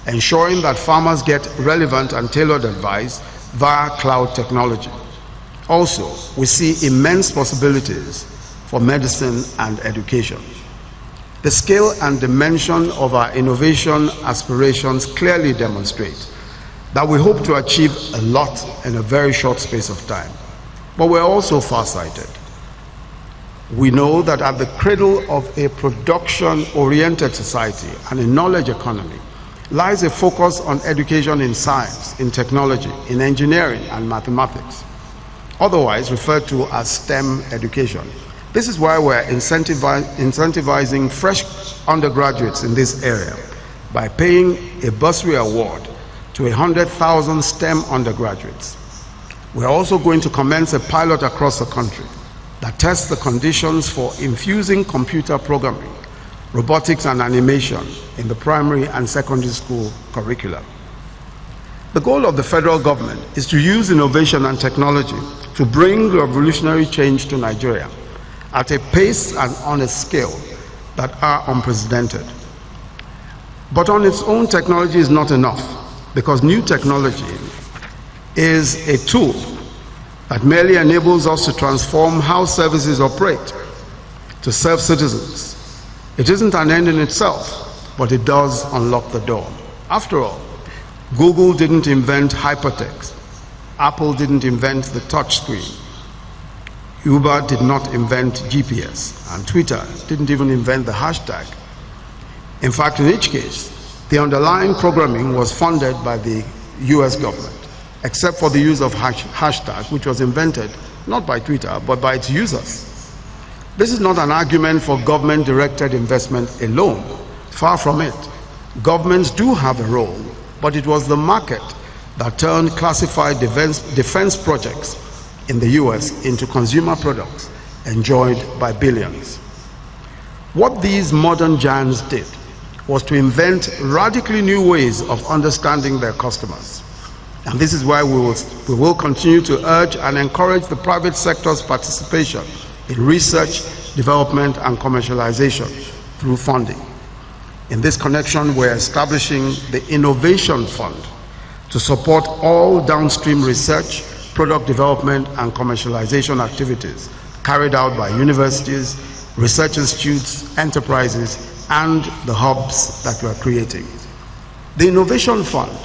ensuring that farmers get relevant and tailored advice via cloud technology. Also, we see immense possibilities for medicine and education. The scale and dimension of our innovation aspirations clearly demonstrate that we hope to achieve a lot in a very short space of time. But we're also farsighted. We know that at the cradle of a production-oriented society and a knowledge economy lies a focus on education in science, in technology, in engineering and mathematics, otherwise referred to as STEM education. This is why we're incentivizing fresh undergraduates in this area by paying a bursary award to 100,000 STEM undergraduates. We're also going to commence a pilot across the country that tests the conditions for infusing computer programming, robotics and animation in the primary and secondary school curricula. The goal of the federal government is to use innovation and technology to bring revolutionary change to Nigeria at a pace and on a scale that are unprecedented. But on its own, technology is not enough, because new technology is a tool that merely enables us to transform how services operate to serve citizens. It isn't an end in itself, but it does unlock the door. After all, Google didn't invent hypertext. Apple didn't invent the touch screen. Uber did not invent GPS, and Twitter didn't even invent the hashtag. In fact, in each case, the underlying programming was funded by the US government, except for the use of hashtag, which was invented not by Twitter, but by its users. This is not an argument for government-directed investment alone. Far from it. Governments do have a role, but it was the market that turned classified defense projects in the US into consumer products enjoyed by billions. What these modern giants did was to invent radically new ways of understanding their customers. And this is why we will continue to urge and encourage the private sector's participation in research, development, and commercialization through funding. In this connection, we're establishing the Innovation Fund to support all downstream research, product development, and commercialization activities carried out by universities, research institutes, enterprises, and the hubs that we're creating. The Innovation Fund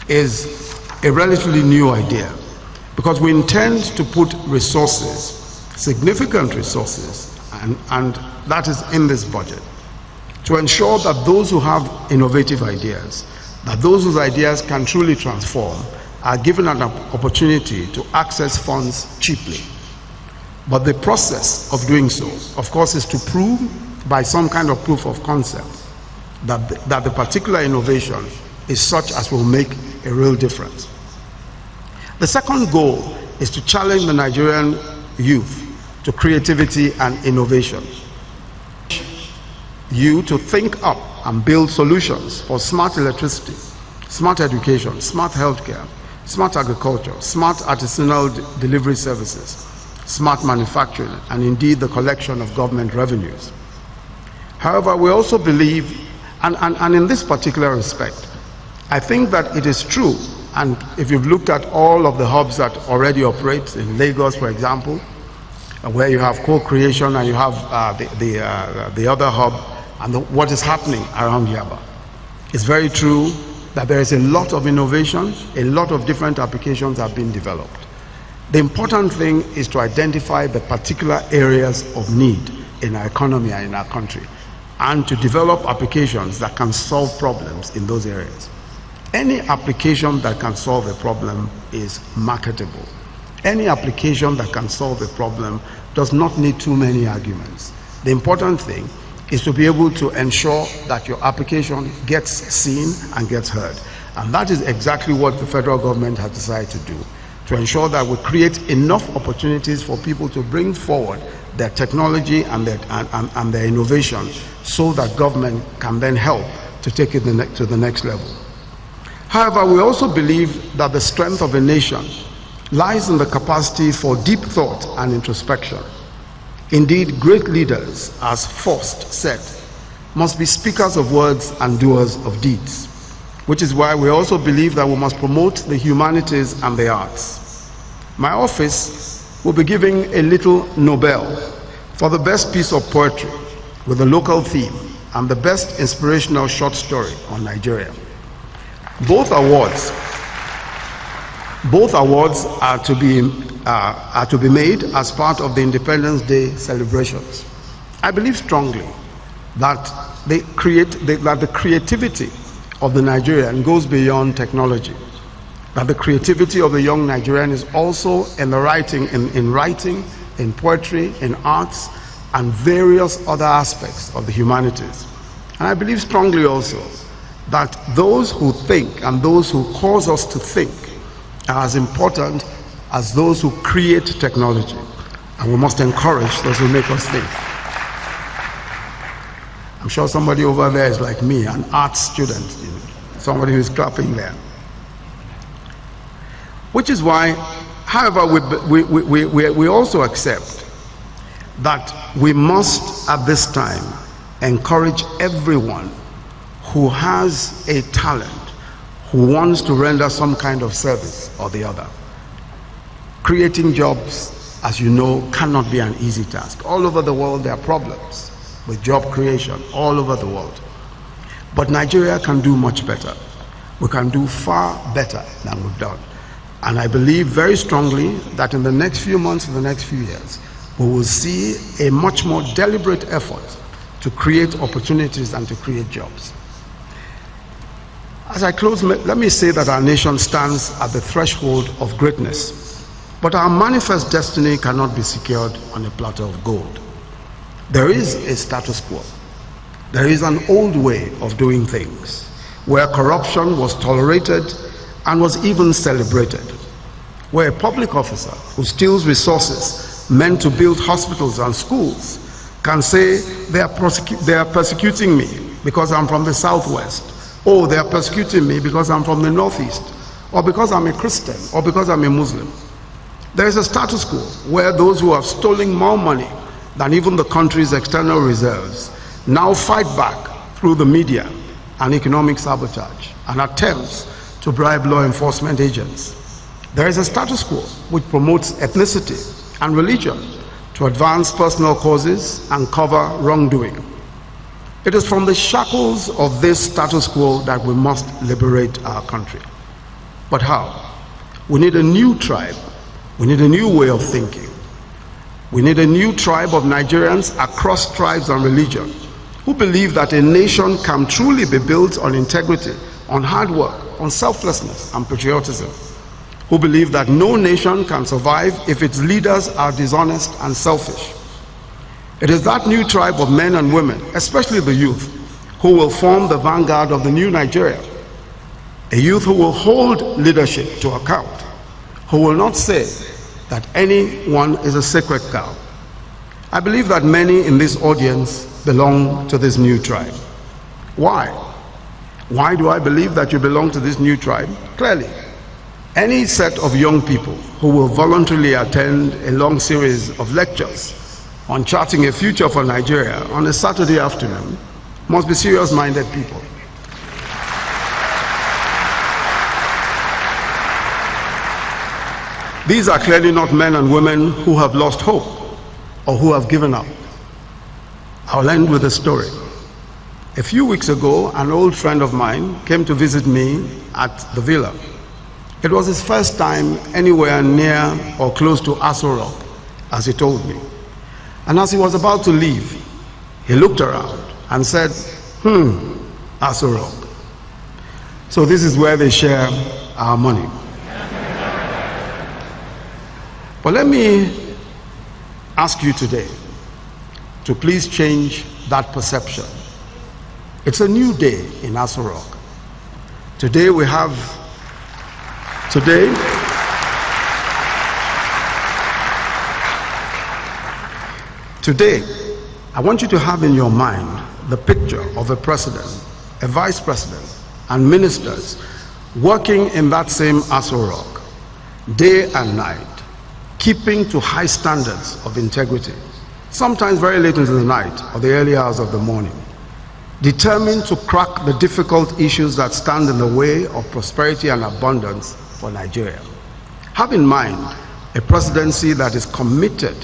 is a relatively new idea, because we intend to put resources, significant resources, and that is in this budget, to ensure that those who have innovative ideas, that those whose ideas can truly transform, are given an opportunity to access funds cheaply. But the process of doing so, of course, is to prove by some kind of proof of concept that the particular innovation is such as will make a real difference. The second goal is to challenge the Nigerian youth to creativity and innovation. You to think up and build solutions for smart electricity, smart education, smart healthcare, smart agriculture, smart artisanal delivery services, smart manufacturing, and indeed the collection of government revenues. However, we also believe, and in this particular respect, I think that it is true, and if you've looked at all of the hubs that already operate in Lagos, for example, where you have co-creation and you have the other hub, and what is happening around Yaba, it's very true that there is a lot of innovation, a lot of different applications have been developed. The important thing is to identify the particular areas of need in our economy and in our country, and to develop applications that can solve problems in those areas. Any application that can solve a problem is marketable. Any application that can solve a problem does not need too many arguments. The important thing is to be able to ensure that your application gets seen and gets heard. And that is exactly what the federal government has decided to do, to ensure that we create enough opportunities for people to bring forward their technology and their innovation, so that government can then help to take it to the next level. However, we also believe that the strength of a nation lies in the capacity for deep thought and introspection. Indeed, great leaders, as Faust said, must be speakers of words and doers of deeds. which is why we also believe that we must promote the humanities and the arts. My office will be giving a little Nobel for the best piece of poetry with a local theme and the best inspirational short story on Nigeria. Both awards are to be made as part of the Independence Day celebrations. I believe strongly that the creativity of the Nigerian goes beyond technology. That the creativity of the young Nigerian is also in the writing, in writing, in poetry, in arts, and various other aspects of the humanities. And I believe strongly also that those who think and those who cause us to think are as important as those who create technology. And we must encourage those who make us think. I'm sure somebody over there is like me, an art student, somebody who is clapping there. Which is why, however, we also accept that we must at this time encourage everyone who has a talent, who wants to render some kind of service or the other. Creating jobs, as you know, cannot be an easy task. All over the world there are problems with job creation, all over the world. But Nigeria can do much better. We can do far better than we've done. And I believe very strongly that in the next few months, in the next few years, we will see a much more deliberate effort to create opportunities and to create jobs. As I close, let me say that our nation stands at the threshold of greatness, but our manifest destiny cannot be secured on a platter of gold. There is a status quo. There is an old way of doing things, where corruption was tolerated and was even celebrated, where a public officer who steals resources meant to build hospitals and schools can say they are persecuting me because I'm from the Southwest. Oh, they are persecuting me because I'm from the Northeast, or because I'm a Christian, or because I'm a Muslim. There is a status quo where those who have stolen more money than even the country's external reserves now fight back through the media and economic sabotage and attempts to bribe law enforcement agents. There is a status quo which promotes ethnicity and religion to advance personal causes and cover wrongdoing. It is from the shackles of this status quo that we must liberate our country. But how? We need a new tribe. We need a new way of thinking. We need a new tribe of Nigerians across tribes and religion who believe that a nation can truly be built on integrity, on hard work, on selflessness and patriotism, who believe that no nation can survive if its leaders are dishonest and selfish. It is that new tribe of men and women, especially the youth, who will form the vanguard of the new Nigeria. A youth who will hold leadership to account, who will not say that anyone is a sacred cow. I believe that many in this audience belong to this new tribe. Why? Why do I believe that you belong to this new tribe? Clearly, any set of young people who will voluntarily attend a long series of lectures on charting a future for Nigeria on a Saturday afternoon must be serious-minded people. These are clearly not men and women who have lost hope or who have given up. I'll end with a story. A few weeks ago, an old friend of mine came to visit me at the villa. It was his first time anywhere near or close to Aso Rock, as he told me. And as he was about to leave, he looked around and said, Aso Rock. So this is where they share our money. But let me ask you today to please change that perception. It's a new day in Aso Rock. Today, I want you to have in your mind the picture of a president, a vice president, and ministers working in that same Aso Rock, day and night, keeping to high standards of integrity, sometimes very late into the night or the early hours of the morning. determined to crack the difficult issues that stand in the way of prosperity and abundance for Nigeria. Have in mind a presidency that is committed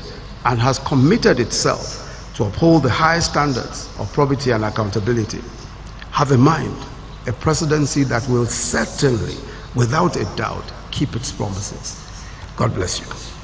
and has committed itself to uphold the high standards of probity and accountability. Have in mind a presidency that will certainly, without a doubt, keep its promises. God bless you.